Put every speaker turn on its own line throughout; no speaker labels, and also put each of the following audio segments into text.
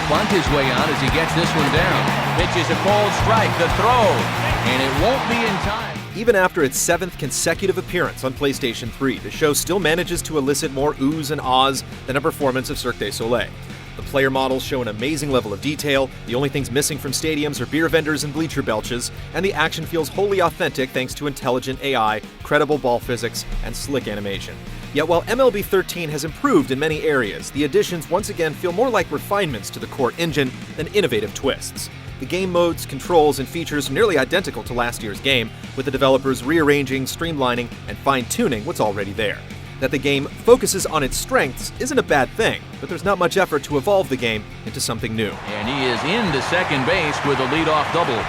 bunt his way on as he gets this one down. Pitches a cold strike, the throw, and it won't be in time.
Even after its 7th consecutive appearance on PlayStation 3, the show still manages to elicit more oohs and ahs than a performance of Cirque du Soleil. The player models show an amazing level of detail, the only things missing from stadiums are beer vendors and bleacher belches, and the action feels wholly authentic thanks to intelligent AI, credible ball physics, and slick animation. Yet while MLB 13 has improved in many areas, the additions once again feel more like refinements to the core engine than innovative twists. The game modes, controls, and features are nearly identical to last year's game, with the developers rearranging, streamlining, and fine-tuning what's already there. That the game focuses on its strengths isn't a bad thing, but there's not much effort to evolve the game into something new.
And he is into second base with a leadoff double.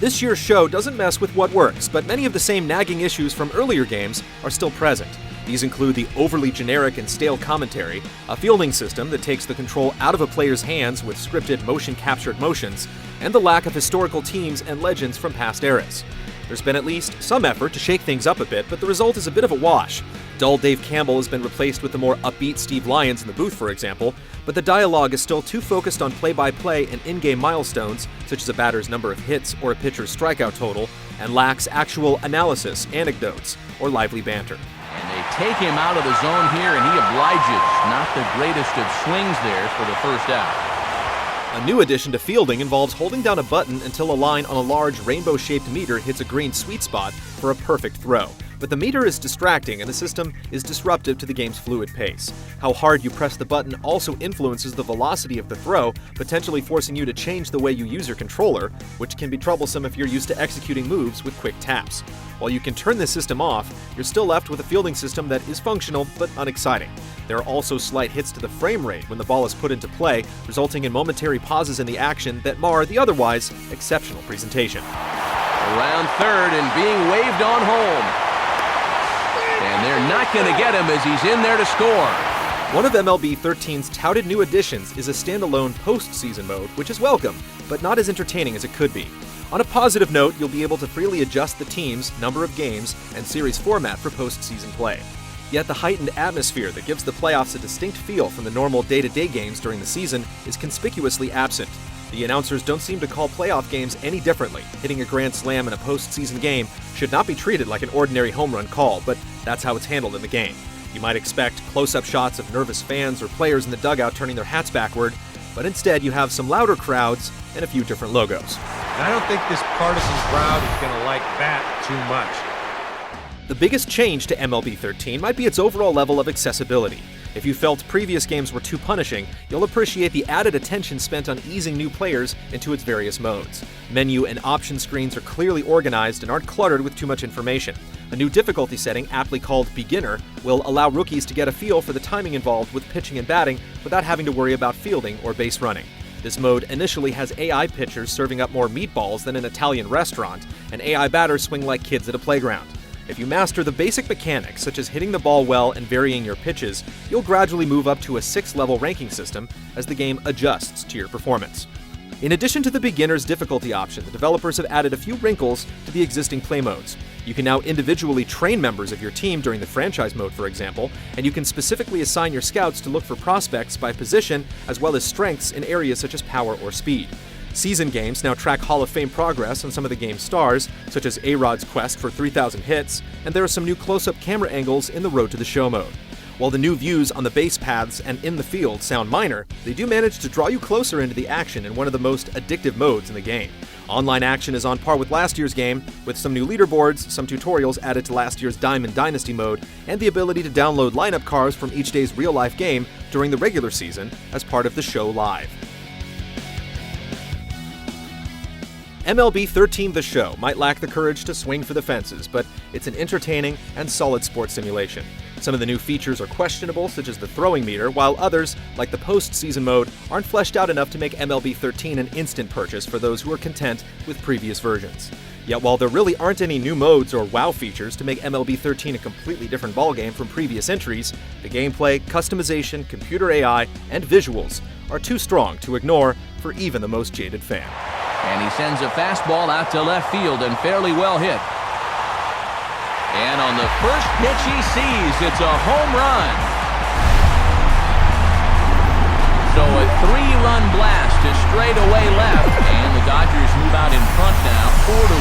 This year's show doesn't mess with what works, but many of the same nagging issues from earlier games are still present. These include the overly generic and stale commentary, a fielding system that takes the control out of a player's hands with scripted motion-captured motions, and the lack of historical teams and legends from past eras. There's been at least some effort to shake things up a bit, but the result is a bit of a wash. Dull Dave Campbell has been replaced with the more upbeat Steve Lyons in the booth, for example, but the dialogue is still too focused on play-by-play and in-game milestones, such as a batter's number of hits or a pitcher's strikeout total, and lacks actual analysis, anecdotes, or lively banter.
And they take him out of the zone here, and he obliges. Not the greatest of swings there for the first out.
A new addition to fielding involves holding down a button until a line on a large rainbow-shaped meter hits a green sweet spot for a perfect throw. But the meter is distracting and the system is disruptive to the game's fluid pace. How hard you press the button also influences the velocity of the throw, potentially forcing you to change the way you use your controller, which can be troublesome if you're used to executing moves with quick taps. While you can turn this system off, you're still left with a fielding system that is functional but unexciting. There are also slight hits to the frame rate when the ball is put into play, resulting in momentary pauses in the action that mar the otherwise exceptional presentation.
Around third and being waved on home. And they're not going to get him as he's in there to score.
One of MLB 13's touted new additions is a standalone postseason mode, which is welcome, but not as entertaining as it could be. On a positive note, you'll be able to freely adjust the teams, number of games, and series format for postseason play. Yet the heightened atmosphere that gives the playoffs a distinct feel from the normal day-to-day games during the season is conspicuously absent. The announcers don't seem to call playoff games any differently. Hitting a grand slam in a postseason game should not be treated like an ordinary home run call, but that's how it's handled in the game. You might expect close-up shots of nervous fans or players in the dugout turning their hats backward, but instead you have some louder crowds and a few different logos.
I don't think this partisan crowd is going to like that too much.
The biggest change to MLB 13 might be its overall level of accessibility. If you felt previous games were too punishing, you'll appreciate the added attention spent on easing new players into its various modes. Menu and option screens are clearly organized and aren't cluttered with too much information. A new difficulty setting, aptly called Beginner, will allow rookies to get a feel for the timing involved with pitching and batting without having to worry about fielding or base running. This mode initially has AI pitchers serving up more meatballs than an Italian restaurant, and AI batters swing like kids at a playground. If you master the basic mechanics, such as hitting the ball well and varying your pitches, you'll gradually move up to a 6-level ranking system as the game adjusts to your performance. In addition to the beginner's difficulty option, the developers have added a few wrinkles to the existing play modes. You can now individually train members of your team during the franchise mode, for example, and you can specifically assign your scouts to look for prospects by position as well as strengths in areas such as power or speed. Season games now track Hall of Fame progress on some of the game's stars, such as A-Rod's quest for 3,000 hits, and there are some new close-up camera angles in the Road to the Show mode. While the new views on the base paths and in the field sound minor, they do manage to draw you closer into the action in one of the most addictive modes in the game. Online action is on par with last year's game, with some new leaderboards, some tutorials added to last year's Diamond Dynasty mode, and the ability to download lineup cards from each day's real-life game during the regular season as part of the show live. MLB 13 The Show might lack the courage to swing for the fences, but it's an entertaining and solid sports simulation. Some of the new features are questionable, such as the throwing meter, while others, like the postseason mode, aren't fleshed out enough to make MLB 13 an instant purchase for those who are content with previous versions. Yet while there really aren't any new modes or wow features to make MLB 13 a completely different ballgame from previous entries, the gameplay, customization, computer AI, and visuals are too strong to ignore for even the most jaded fan.
And he sends a fastball out to left field and fairly well hit. And on the first pitch he sees, it's a home run. So a 3-run blast to straightaway left, and the Dodgers move out in front now, 4-1.